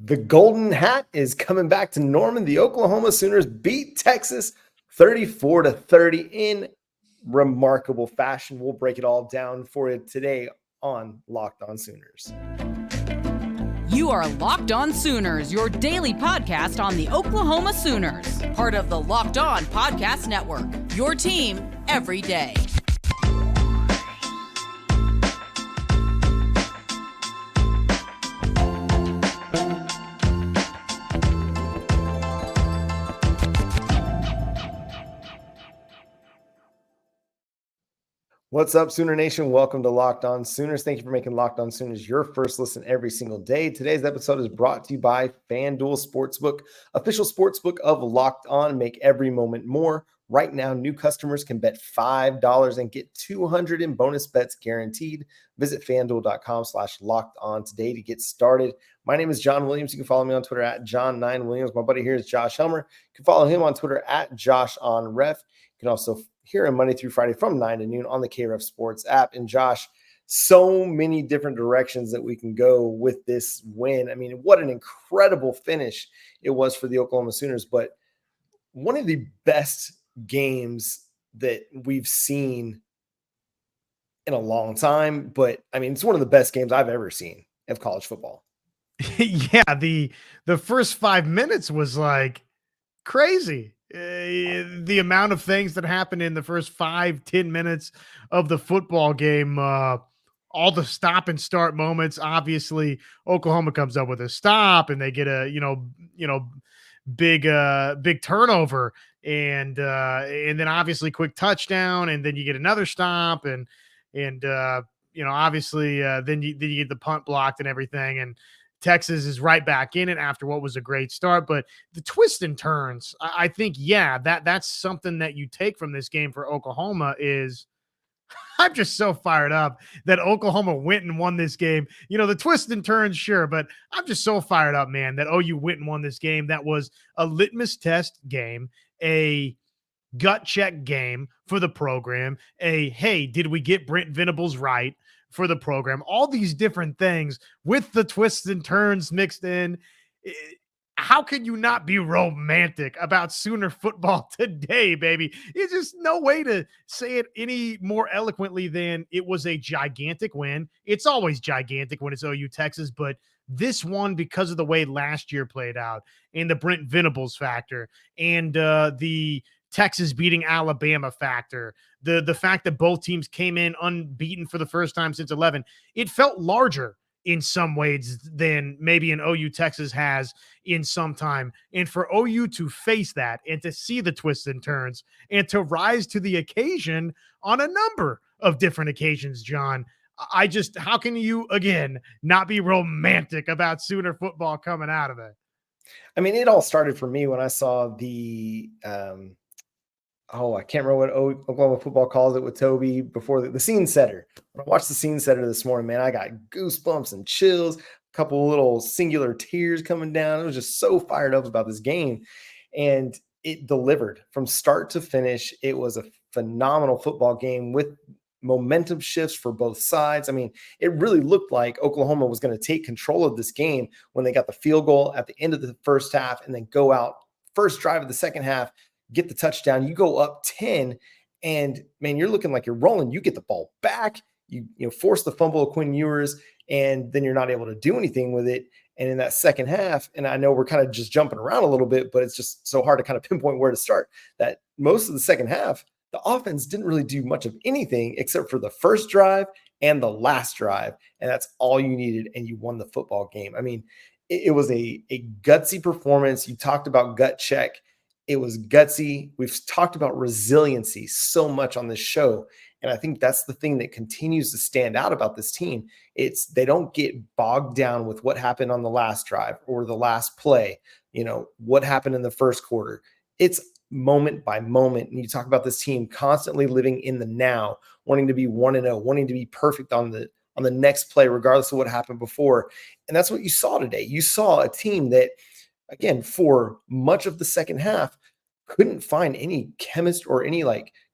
The Golden Hat is coming back to Norman. The Oklahoma Sooners beat Texas 34-30 in remarkable fashion. We'll break it all down for you today on Locked On Sooners. You are Locked On Sooners, your daily podcast on the Oklahoma Sooners, part of the Locked On Podcast Network, your team every day. What's up, Sooner Nation? Welcome to Locked On Sooners. Thank you for making Locked On Sooners your first listen every single day. Today's episode is brought to you by FanDuel Sportsbook, official sportsbook of Locked On. Make every moment more. Right now, new customers can bet $5 and get $200 in bonus bets guaranteed. Visit FanDuel.com/LockedOn today to get started. My name is John Williams. You can follow me on Twitter at John9Williams. My buddy here is Josh Helmer. You can follow him on Twitter at JoshOnRef. You can also hear him Monday through Friday from 9 to noon on the KREF Sports app. And Josh, so many different directions that we can go with this win. I mean, what an incredible finish it was for the Oklahoma Sooners, but one of the best games that we've seen in a long time. But I mean, it's one of the best games I've ever seen of college football. Yeah, the first 5 minutes was like crazy. The amount of things that happened in the first 5-10 minutes of the football game, all the stop and start moments. Obviously, Oklahoma comes up with a stop and they get a big turnover, and then obviously quick touchdown, and then you get another stop, and obviously then you get the punt blocked and everything, and Texas is right back in it after what was a great start. But the twists and turns, I think, that's something that you take from this game for Oklahoma is I'm just so fired up that Oklahoma went and won this game. The twists and turns, sure, but I'm just so fired up, man, that OU went and won this game. That was a litmus test game, a gut check game for the program, hey, did we get Brent Venables right for the program? All these different things with the twists and turns mixed in. How can you not be romantic about Sooner football today, baby? It's just no way to say it any more eloquently than it was a gigantic win. It's always gigantic when it's OU Texas, but this one, because of the way last year played out and the Brent Venables factor and the Texas beating Alabama factor, the fact that both teams came in unbeaten for the first time since 11, it felt larger in some ways than maybe an OU Texas has in some time. And for OU to face that and to see the twists and turns and to rise to the occasion on a number of different occasions, John, how can you, again, not be romantic about Sooner football coming out of it? I mean, it all started for me when I saw the I can't remember what Oklahoma football calls it with Toby before the scene setter. When I watched the scene setter this morning, man, I got goosebumps and chills, a couple little singular tears coming down. I was just so fired up about this game, and it delivered from start to finish. It was a phenomenal football game with momentum shifts for both sides. I mean, it really looked like Oklahoma was going to take control of this game when they got the field goal at the end of the first half and then go out first drive of the second half, get the touchdown, you go up 10, and man, you're looking like you're rolling. You get the ball back, you force the fumble of Quinn Ewers, and then you're not able to do anything with it. And in that second half, and I know we're kind of just jumping around a little bit, but it's just so hard to kind of pinpoint where to start, that most of the second half, the offense didn't really do much of anything except for the first drive and the last drive. And that's all you needed, and you won the football game. I mean, it was a gutsy performance. You talked about gut check. It was gutsy. We've talked about resiliency so much on this show. And I think that's the thing that continues to stand out about this team. It's they don't get bogged down with what happened on the last drive or the last play, what happened in the first quarter. It's moment by moment. And you talk about this team constantly living in the now, wanting to be 1-0, wanting to be perfect on the next play, regardless of what happened before. And that's what you saw today. You saw a team that, again, for much of the second half, couldn't find any chemistry or any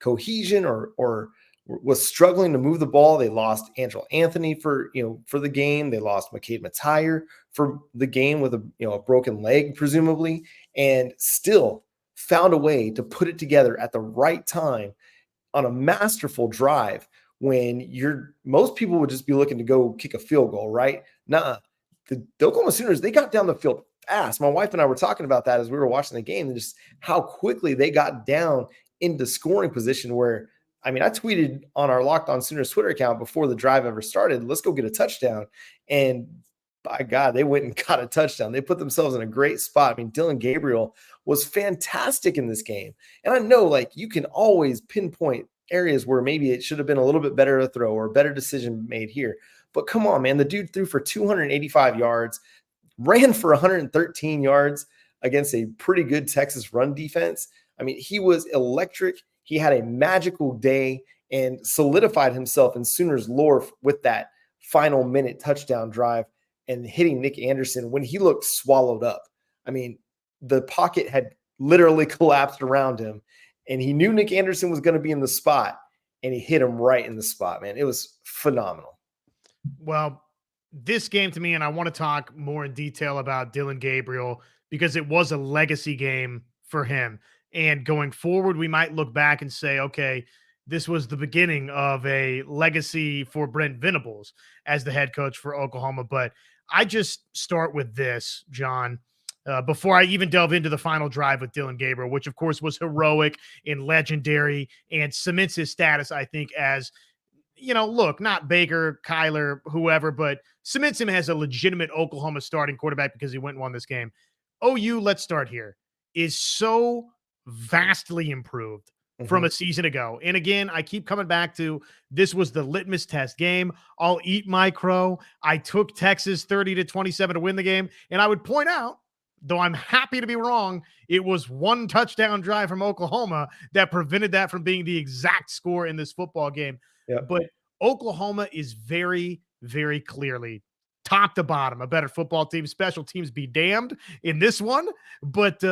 cohesion or was struggling to move the ball. They lost Angelo Anthony for the game. They lost McCade Matire for the game with a broken leg, presumably, and still found a way to put it together at the right time on a masterful drive when most people would just be looking to go kick a field goal, right? Nah, the Oklahoma Sooners, they got down the field fast. My wife and I were talking about that as we were watching the game, and just how quickly they got down into scoring position where, I tweeted on our Locked On Sooners Twitter account before the drive ever started, let's go get a touchdown. And by God, they went and got a touchdown. They put themselves in a great spot. Dillon Gabriel was fantastic in this game. And I know, you can always pinpoint areas where maybe it should have been a little bit better to throw or a better decision made here. But come on, man, the dude threw for 285 yards, ran for 113 yards against a pretty good Texas run defense. He was electric. He had a magical day and solidified himself in Sooners lore with that final minute touchdown drive and hitting Nick Anderson when he looked swallowed up. The pocket had literally collapsed around him, and he knew Nick Anderson was going to be in the spot, and he hit him right in the spot, man. It was phenomenal. Well, this game to me, and I want to talk more in detail about Dillon Gabriel because it was a legacy game for him. And going forward, we might look back and say, okay, this was the beginning of a legacy for Brent Venables as the head coach for Oklahoma. But I just start with this, John, before I even delve into the final drive with Dillon Gabriel, which of course was heroic and legendary and cements his status, I think, as, look, not Baker, Kyler, whoever, but cements him as a legitimate Oklahoma starting quarterback because he went and won this game. OU, let's start here, is so vastly improved from a season ago. And again, I keep coming back to this was the litmus test game. I'll eat my crow. I took Texas 30-27 to win the game. And I would point out, though I'm happy to be wrong, it was one touchdown drive from Oklahoma that prevented that from being the exact score in this football game. Yep. But Oklahoma is very, very clearly top to bottom a better football team. Special teams be damned in this one, but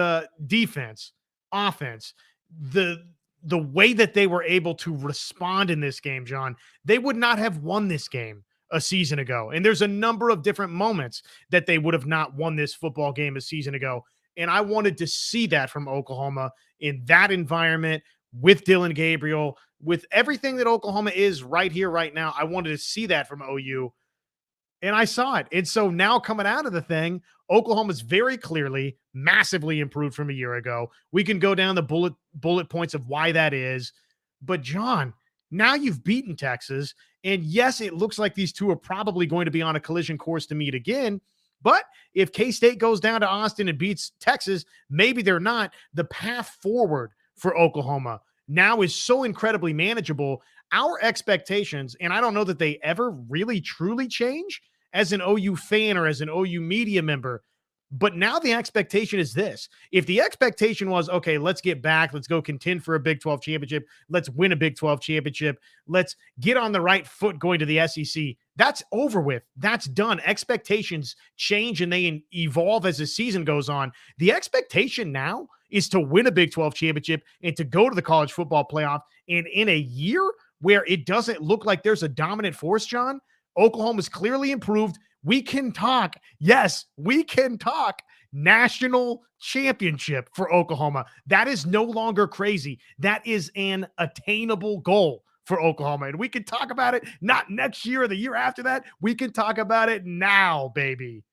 defense, offense, the way that they were able to respond in this game, John, they would not have won this game a season ago. And there's a number of different moments that they would have not won this football game a season ago. And I wanted to see that from Oklahoma in that environment with Dillon Gabriel, with everything that Oklahoma is right here, right now. I wanted to see that from OU. And I saw it. And so now coming out of the thing, Oklahoma's very clearly massively improved from a year ago. We can go down the bullet points of why that is. But John, now you've beaten Texas. And yes, it looks like these two are probably going to be on a collision course to meet again. But if K-State goes down to Austin and beats Texas, maybe they're not. The path forward for Oklahoma now is so incredibly manageable. Our expectations, and I don't know that they ever really truly change as an OU fan or as an OU media member, but now the expectation is this. If the expectation was, okay, let's get back, let's go contend for a Big 12 championship, let's win a Big 12 championship, let's get on the right foot going to the SEC, that's over with. That's done. Expectations change and they evolve as the season goes on. The expectation now is to win a Big 12 championship and to go to the college football playoff. And in a year where it doesn't look like there's a dominant force, John, Oklahoma's clearly improved. We can talk. Yes, we can talk national championship for Oklahoma. That is no longer crazy. That is an attainable goal for Oklahoma. And we can talk about it not next year or the year after that. We can talk about it now, baby.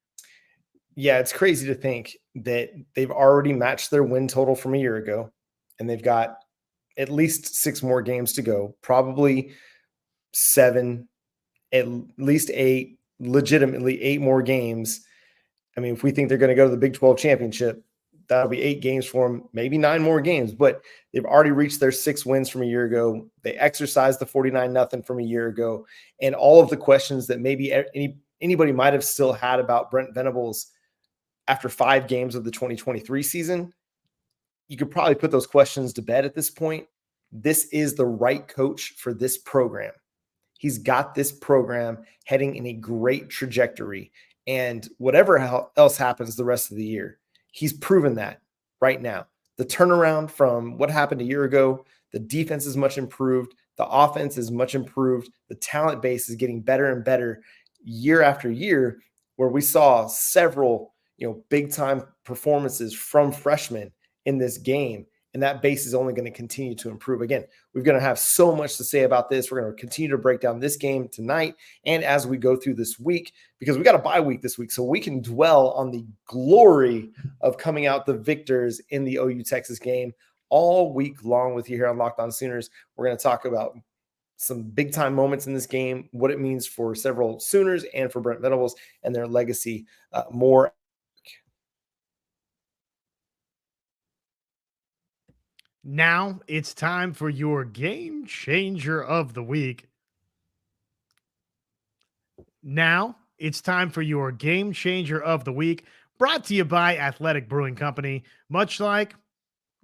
Yeah, it's crazy to think that they've already matched their win total from a year ago, and they've got at least 6 more games to go, probably 7, at least 8, legitimately 8 more games. If we think they're going to go to the Big 12 championship, that'll be 8 games for them, maybe 9 more games, but they've already reached their 6 wins from a year ago. They exercised the 49-0 from a year ago. And all of the questions that maybe anybody might have still had about Brent Venables after 5 games of the 2023 season, you could probably put those questions to bed at this point. This is the right coach for this program. He's got this program heading in a great trajectory. And whatever else happens the rest of the year, he's proven that right now. The turnaround from what happened a year ago, the defense is much improved. The offense is much improved. The talent base is getting better and better year after year, where we saw several, big time performances from freshmen in this game. And that base is only going to continue to improve. Again, we're going to have so much to say about this. We're going to continue to break down this game tonight and as we go through this week, because we got a bye week this week. So we can dwell on the glory of coming out the victors in the OU Texas game all week long with you here on Locked On Sooners. We're going to talk about some big time moments in this game, what it means for several Sooners and for Brent Venables and their legacy more. Now it's time for your game changer of the week. Now it's time for your game changer of the week, brought to you by Athletic Brewing Company, much like,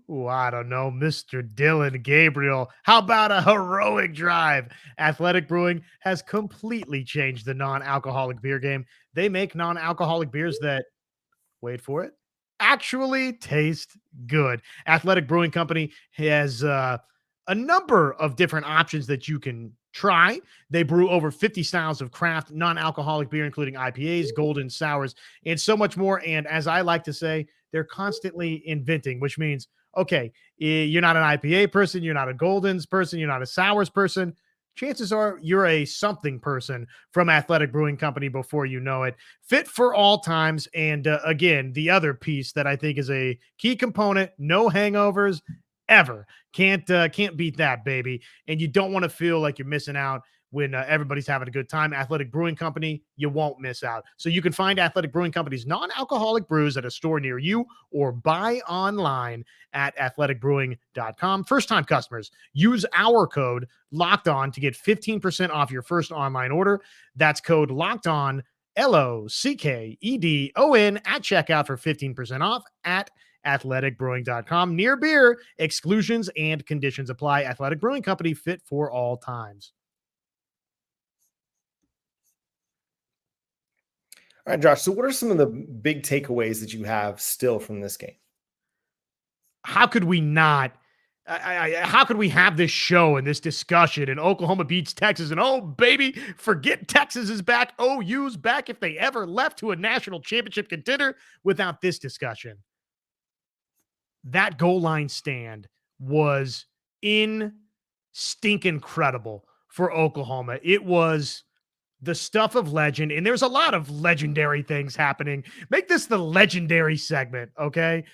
I don't know, Mr. Dillon Gabriel. How about a heroic drive? Athletic Brewing has completely changed the non-alcoholic beer game. They make non-alcoholic beers that, wait for it, actually taste good. Athletic Brewing Company has a number of different options that you can try. They brew over 50 styles of craft non-alcoholic beer, including IPAs, golden sours, and so much more. And as I like to say, they're constantly inventing, which means, okay, you're not an IPA person, you're not a goldens person, you're not a sours person. Chances are you're a something person from Athletic Brewing Company before you know it. Fit for all times. And again, the other piece that I think is a key component, no hangovers ever. Can't beat that, baby. And you don't want to feel like you're missing out when everybody's having a good time. Athletic Brewing Company, you won't miss out. So you can find Athletic Brewing Company's non-alcoholic brews at a store near you or buy online at athleticbrewing.com. First-time customers, use our code LOCKEDON to get 15% off your first online order. That's code LOCKEDON, LOCKEDON at checkout for 15% off at athleticbrewing.com. Near beer, exclusions and conditions apply. Athletic Brewing Company, fit for all times. All right, Josh. So what are some of the big takeaways that you have still from this game? How could we not? How could we have this show and this discussion and Oklahoma beats Texas and, oh, baby, forget Texas is back. OU's back if they ever left to a national championship contender without this discussion? That goal line stand was stinking credible for Oklahoma. It was the stuff of legend, and there's a lot of legendary things happening. Make this the legendary segment, okay?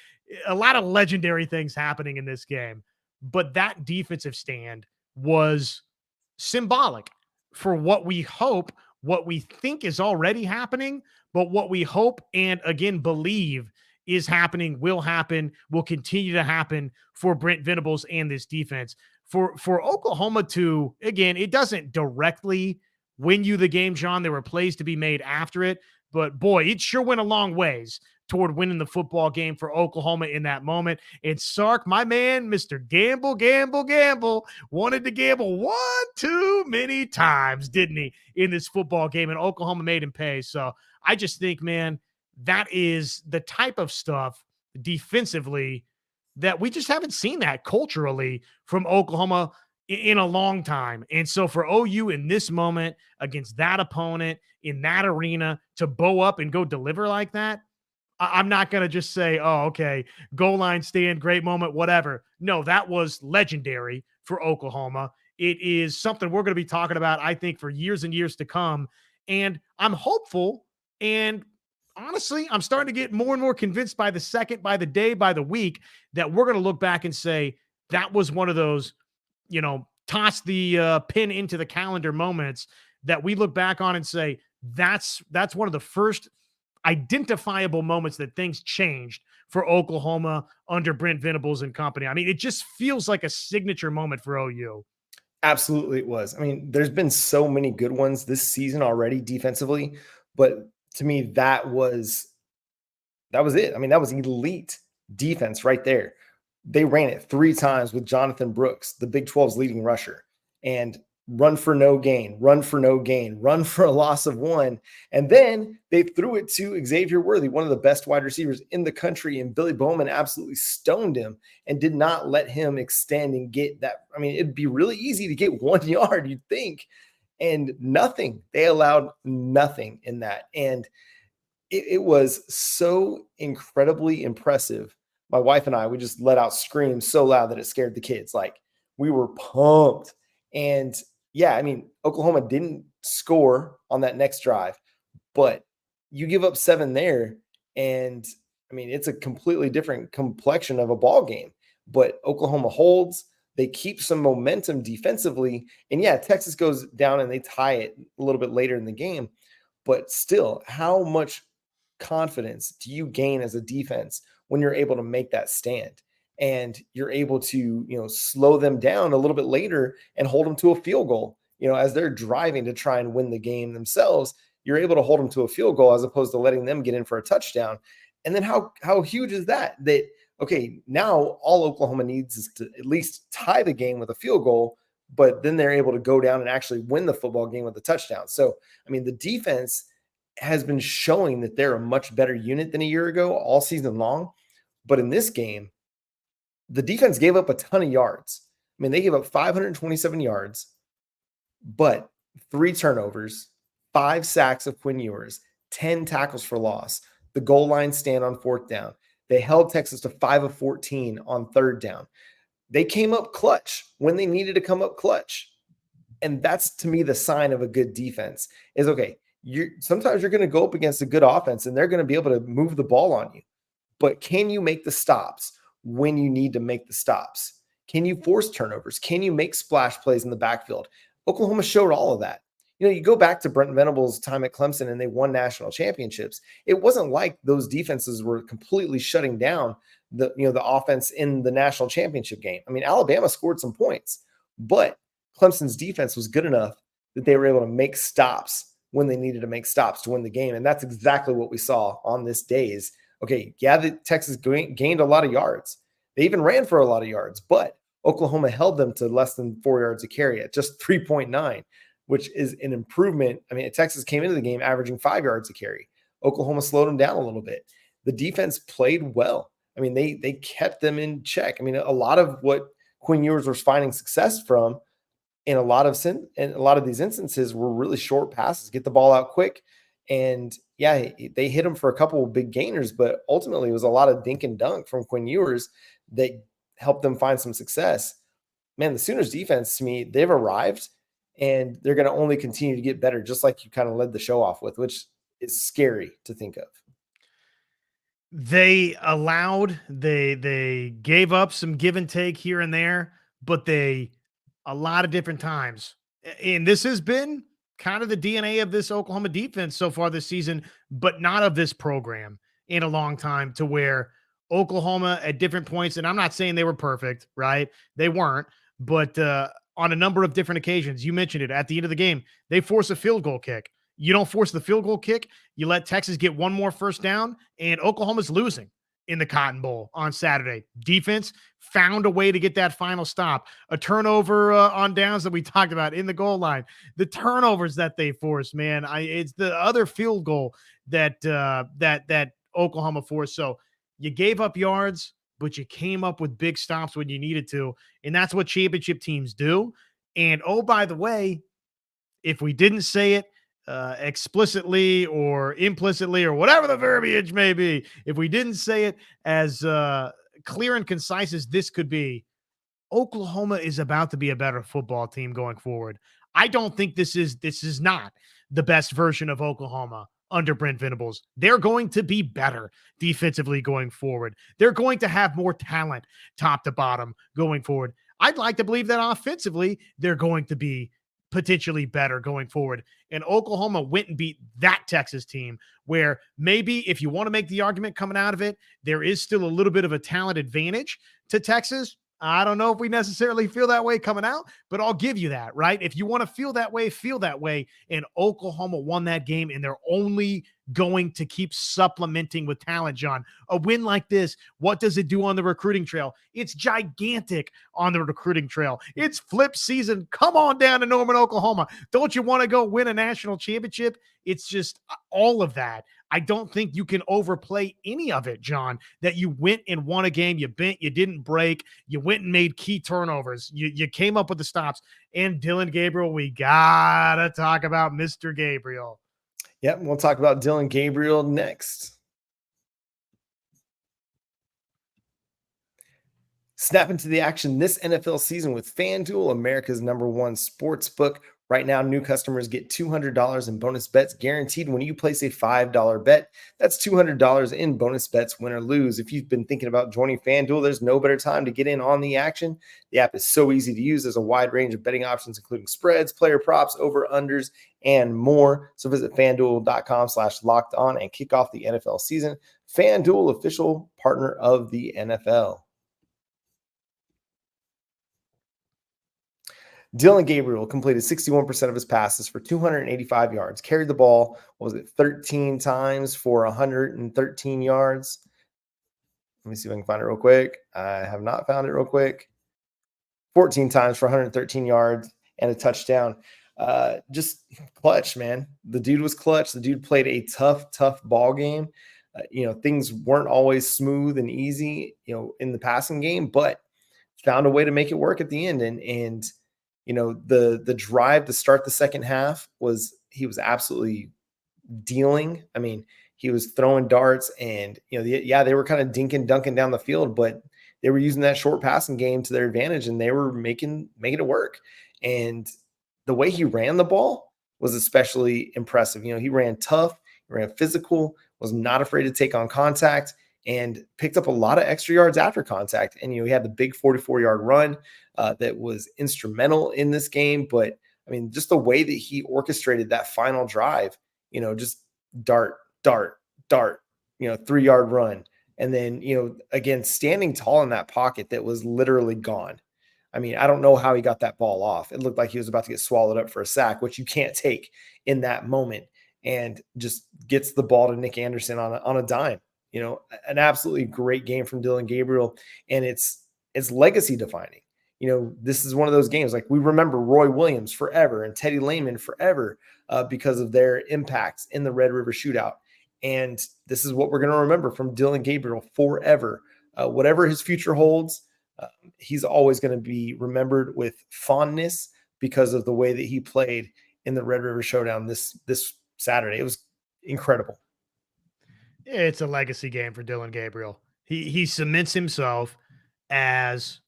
A lot of legendary things happening in this game, but that defensive stand was symbolic for what we hope, what we think is already happening, but what we hope and again believe is happening, will happen, will continue to happen for Brent Venables and this defense. For Oklahoma to, again, it doesn't directly win you the game, John. There were plays to be made after it, but boy, it sure went a long ways toward winning the football game for Oklahoma in that moment. And Sark, my man, Mr. Gamble, wanted to gamble one too many times, didn't he, in this football game? And Oklahoma made him pay. So I just think, man, that is the type of stuff defensively that we just haven't seen that culturally from Oklahoma in a long time. And so for OU in this moment against that opponent in that arena to bow up and go deliver like that, I'm not going to just say, oh, okay, goal line stand, great moment, whatever. No, that was legendary for Oklahoma. It is something we're going to be talking about, I think, for years and years to come. And I'm hopeful, and honestly, I'm starting to get more and more convinced by the second, by the day, by the week, that we're going to look back and say that was one of those, toss the pin into the calendar moments that we look back on and say, that's one of the first identifiable moments that things changed for Oklahoma under Brent Venables and company. I mean, it just feels like a signature moment for OU. Absolutely, it was. I mean, there's been so many good ones this season already defensively, but to me, that was it. I mean, that was elite defense right there. They ran it 3 times with Jonathan Brooks, the Big 12's leading rusher. And run for no gain, run for no gain, run for a loss of 1. And then they threw it to Xavier Worthy, one of the best wide receivers in the country. And Billy Bowman absolutely stoned him and did not let him extend and get that. I mean, it'd be really easy to get 1 yard, you'd think, and nothing. They allowed nothing in that. And it was so incredibly impressive. My wife and I, we just let out screams so loud that it scared the kids. Like, we were pumped. And yeah, I mean, Oklahoma didn't score on that next drive, but you give up 7 there. And I mean, it's a completely different complexion of a ball game, but Oklahoma holds, they keep some momentum defensively. And yeah, Texas goes down and they tie it a little bit later in the game, but still, how much confidence do you gain as a defense when you're able to make that stand and you're able to, slow them down a little bit later and hold them to a field goal, as they're driving to try and win the game themselves, you're able to hold them to a field goal as opposed to letting them get in for a touchdown. And then how huge is that, okay, now all Oklahoma needs is to at least tie the game with a field goal, but then they're able to go down and actually win the football game with a touchdown. So, I mean, the defense has been showing that they're a much better unit than a year ago all season long. But in this game, the defense gave up a ton of yards. I mean, they gave up 527 yards, but 3 turnovers, 5 sacks of Quinn Ewers, 10 tackles for loss, the goal line stand on 4th down. They held Texas to 5 of 14 on 3rd down. They came up clutch when they needed to come up clutch. And that's, to me, the sign of a good defense is, okay, sometimes you're going to go up against a good offense and they're going to be able to move the ball on you. But can you make the stops when you need to make the stops? Can you force turnovers? Can you make splash plays in the backfield? Oklahoma showed all of that. You go back to Brent Venables' time at Clemson and they won national championships. It wasn't like those defenses were completely shutting down the offense in the national championship game. I mean, Alabama scored some points, but Clemson's defense was good enough that they were able to make stops when they needed to make stops to win the game. And that's exactly what we saw on this days. Okay, yeah, the Texas gained a lot of yards. They even ran for a lot of yards, but Oklahoma held them to less than 4 yards a carry at just 3.9, which is an improvement. I mean, Texas came into the game averaging 5 yards a carry. Oklahoma slowed them down a little bit. The defense played well. I mean, they kept them in check. I mean, a lot of what Quinn Ewers was finding success from in a lot of these instances were really short passes, get the ball out quick. And yeah, they hit him for a couple of big gainers, but ultimately it was a lot of dink and dunk from Quinn Ewers that helped them find some success. Man, the Sooners defense, to me, they've arrived and they're going to only continue to get better, just like you kind of led the show off with, which is scary to think of. They gave up some give and take here and there, but a lot of different times. And this has been kind of the DNA of this Oklahoma defense so far this season, but not of this program in a long time, to where Oklahoma at different points, and I'm not saying they were perfect, right? They weren't, but on a number of different occasions, you mentioned it, at the end of the game, they force a field goal kick. You don't force the field goal kick, you let Texas get one more first down, and Oklahoma's losing in the Cotton Bowl on Saturday. Defense found a way to get that final stop. A turnover on downs that we talked about in the goal line. The turnovers that they forced, man, it's the other field goal that Oklahoma forced. So you gave up yards, but you came up with big stops when you needed to, and that's what championship teams do. And oh, by the way, if we didn't say it explicitly or implicitly or whatever the verbiage may be, if we didn't say it as clear and concise as this could be, Oklahoma is about to be a better football team going forward. I don't think this is not the best version of Oklahoma under Brent Venables. They're going to be better defensively going forward. They're going to have more talent top to bottom going forward. I'd like to believe that offensively, they're going to be potentially better going forward. And Oklahoma went and beat that Texas team, where maybe if you want to make the argument coming out of it, there is still a little bit of a talent advantage to Texas. I don't know if we necessarily feel that way coming out, but I'll give you that, right? If you want to feel that way, feel that way. And Oklahoma won that game in their only going to keep supplementing with talent, John. A win like this, what does it do on the recruiting trail? It's gigantic on the recruiting trail. It's flip season. Come on down to Norman, Oklahoma. Don't you want to go win a national championship? It's just all of that. I don't think you can overplay any of it, John, that you went and won a game. You bent, you didn't break. You went and made key turnovers. You came up with the stops. And Dillon Gabriel, we got to talk about Mr. Gabriel. Yep, we'll talk about Dillon Gabriel next. Snap into the action this NFL season with FanDuel, America's #1 sports book. Right now, new customers get $200 in bonus bets guaranteed when you place a $5 bet. That's $200 in bonus bets, win or lose. If you've been thinking about joining FanDuel, there's no better time to get in on the action. The app is so easy to use. There's a wide range of betting options, including spreads, player props, over-unders, and more. So visit FanDuel.com/locked-on and kick off the NFL season. FanDuel, official partner of the NFL. Dillon Gabriel completed 61% of his passes for 285 yards, carried the ball, 13 times for 113 yards. Let me see if I can find it real quick. I have not found it real quick. 14 times for 113 yards and a touchdown. Just clutch, man. The dude was clutch. The dude played a tough ball game. Things weren't always smooth and easy, in the passing game, but found a way to make it work at the end. And the drive to start the second half he was absolutely dealing. I mean, he was throwing darts and, they were kind of dunking down the field, but they were using that short passing game to their advantage and they were making it work. And the way he ran the ball was especially impressive. He ran tough, he ran physical, was not afraid to take on contact, and picked up a lot of extra yards after contact. And, he had the big 44-yard run that was instrumental in this game. But, just the way that he orchestrated that final drive, just dart, 3-yard run. And then, again, standing tall in that pocket that was literally gone. I don't know how he got that ball off. It looked like he was about to get swallowed up for a sack, which you can't take in that moment, and just gets the ball to Nick Anderson on a dime. An absolutely great game from Dillon Gabriel, and it's legacy defining. This is one of those games, like we remember Roy Williams forever and Teddy Lehman forever because of their impacts in the Red River Shootout. And this is what we're going to remember from Dillon Gabriel forever. Whatever his future holds, he's always going to be remembered with fondness because of the way that he played in the Red River Showdown this Saturday. It was incredible. It's a legacy game for Dillon Gabriel. He cements himself as,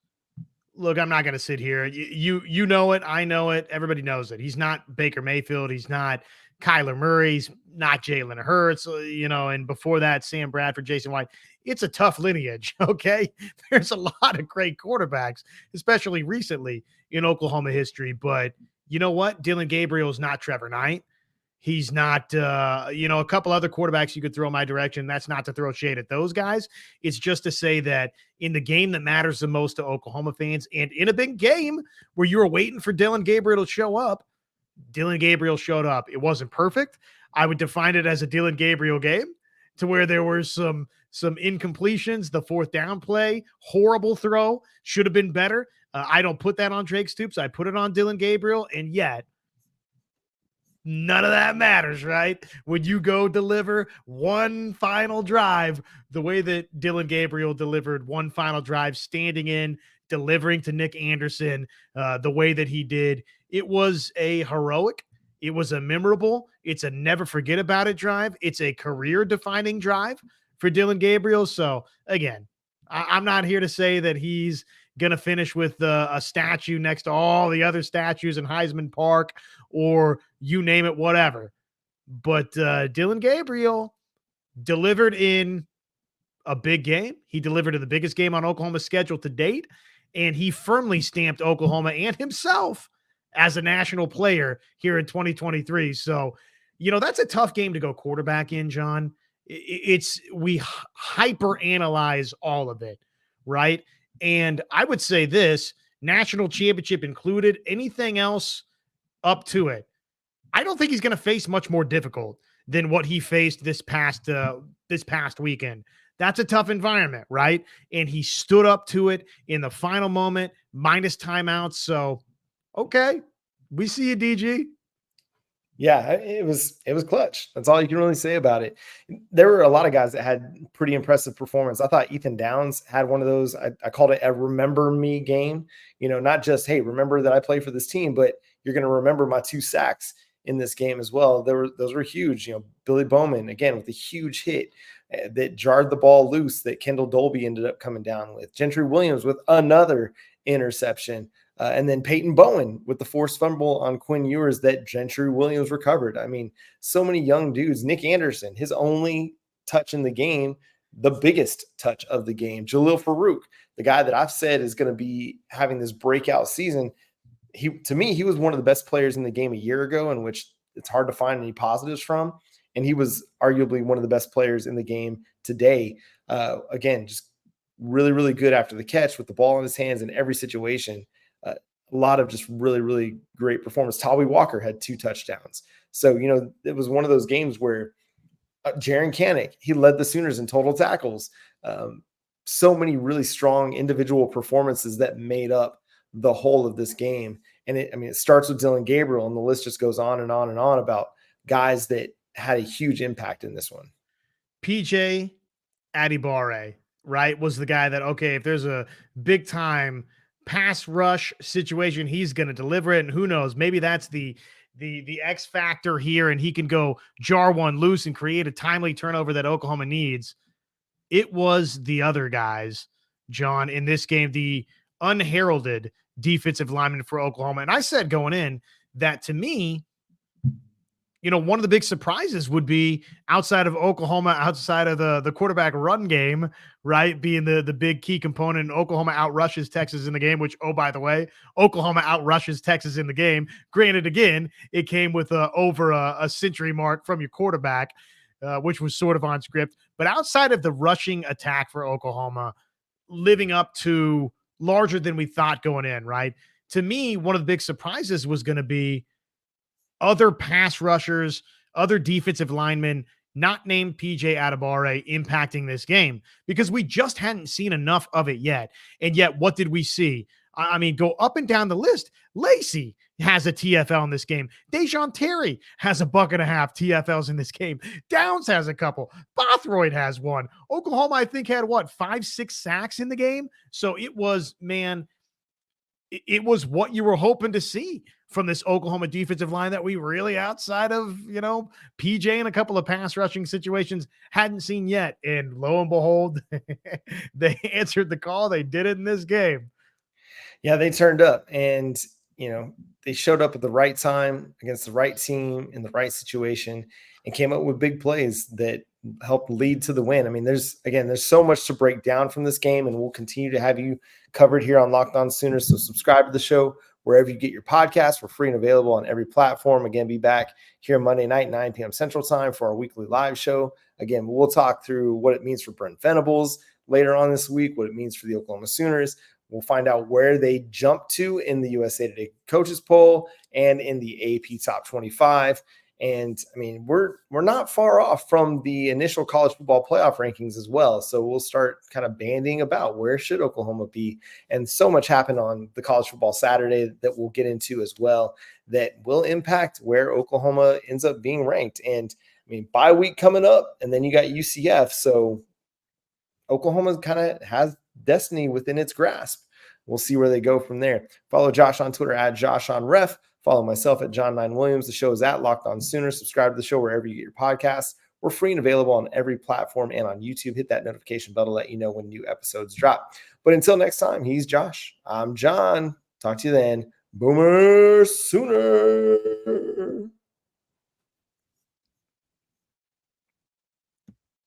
look, I'm not going to sit here. You know it. I know it. Everybody knows it. He's not Baker Mayfield. He's not Kyler Murray. He's not Jalen Hurts, and before that, Sam Bradford, Jason White. It's a tough lineage, okay? There's a lot of great quarterbacks, especially recently in Oklahoma history. But you know what? Dillon Gabriel is not Trevor Knight. He's not, a couple other quarterbacks you could throw my direction. That's not to throw shade at those guys. It's just to say that in the game that matters the most to Oklahoma fans, and in a big game where you were waiting for Dillon Gabriel to show up, Dillon Gabriel showed up. It wasn't perfect. I would define it as a Dillon Gabriel game, to where there were some incompletions. The fourth down play, horrible throw, should have been better. I don't put that on Drake Stoops. I put it on Dillon Gabriel, and yet none of that matters, right? When you go deliver one final drive, the way that Dillon Gabriel delivered one final drive, standing in, delivering to Nick Anderson, the way that he did, it was a heroic, it was a memorable, it's a never forget about it drive. It's a career defining drive for Dillon Gabriel. So again, I'm not here to say that he's going to finish with a statue next to all the other statues in Heisman Park, or you name it, whatever. But Dillon Gabriel delivered in a big game. He delivered in the biggest game on Oklahoma's schedule to date, and he firmly stamped Oklahoma and himself as a national player here in 2023. So, that's a tough game to go quarterback in, John. We hyper analyze all of it, right? And I would say this, national championship included, anything else up to it, I don't think he's going to face much more difficult than what he faced this past weekend. That's a tough environment, right? And he stood up to it in the final moment, minus timeouts. So, okay, we see you, DG. Yeah, it was clutch. That's all you can really say about it. There were a lot of guys that had pretty impressive performance. I thought Ethan Downs had one of those. I called it a remember me game. Not just, hey, remember that I play for this team, but you're going to remember my 2 sacks in this game as well. Those were huge. Billy Bowman again with a huge hit that jarred the ball loose that Kendall Dolby ended up coming down with. Gentry Williams with another interception. And then Peyton Bowen with the forced fumble on Quinn Ewers that Gentry Williams recovered. I mean, so many young dudes. Nick Anderson, his only touch in the game, the biggest touch of the game. Jalil Farouk, the guy that I've said is going to be having this breakout season. To me, he was one of the best players in the game a year ago, in which it's hard to find any positives from. And he was arguably one of the best players in the game today. Again, just really, really good after the catch with the ball in his hands in every situation. A lot of just really, really great performance. Tawi Walker had 2 touchdowns. So, it was one of those games where Jaron Kanik, he led the Sooners in total tackles. So many really strong individual performances that made up the whole of this game. And it starts with Dillon Gabriel, and the list just goes on and on and on about guys that had a huge impact in this one. PJ Adibare, right, was the guy that, okay, if there's a big time pass rush situation, he's going to deliver it. And who knows, maybe that's the X factor here, and he can go jar one loose and create a timely turnover that Oklahoma needs. It was the other guys, John, in this game, the unheralded defensive lineman for Oklahoma. And I said going in that, to me, one of the big surprises would be outside of Oklahoma, outside of the quarterback run game, right, being the big key component. Oklahoma outrushes Texas in the game, which, oh, by the way, Oklahoma outrushes Texas in the game. Granted, again, it came with over a century mark from your quarterback, which was sort of on script. But outside of the rushing attack for Oklahoma, living up to larger than we thought going in, right? To me, one of the big surprises was going to be other pass rushers, other defensive linemen, not named PJ Adibare, impacting this game, because we just hadn't seen enough of it yet. And yet, what did we see? I mean, go up and down the list. Lacey has a TFL in this game. Dejon Terry has a buck and a half TFLs in this game. Downs has a couple. Bothroyd has one. Oklahoma, I think, had 5-6 sacks in the game. So it was, man, it was what you were hoping to see from this Oklahoma defensive line that we really, outside of, PJ and a couple of pass rushing situations, hadn't seen yet. And lo and behold, they answered the call. They did it in this game. Yeah, they turned up, and, they showed up at the right time against the right team in the right situation and came up with big plays that helped lead to the win. I mean, there's so much to break down from this game, and we'll continue to have you covered here on Locked On Sooners. So subscribe to the show wherever you get your podcasts. We're free and available on every platform. Again, be back here Monday night, 9 p.m. Central Time for our weekly live show. Again, we'll talk through what it means for Brent Venables later on this week, what it means for the Oklahoma Sooners. We'll find out where they jump to in the USA Today coaches poll and in the AP top 25. And I mean, we're not far off from the initial college football playoff rankings as well. So we'll start kind of banding about where should Oklahoma be. And so much happened on the college football Saturday that we'll get into as well that will impact where Oklahoma ends up being ranked. And I mean, bye week coming up, and then you got UCF. So Oklahoma kind of has destiny within its grasp. We'll see where they go from there. Follow Josh on Twitter at JoshOnRef. Follow myself at John9Williams. The show is at Locked On Sooners. Subscribe to the show wherever you get your podcasts. We're free and available on every platform and on YouTube. Hit that notification bell to let you know when new episodes drop. But until next time, he's Josh. I'm John. Talk to you then. Boomer Sooner.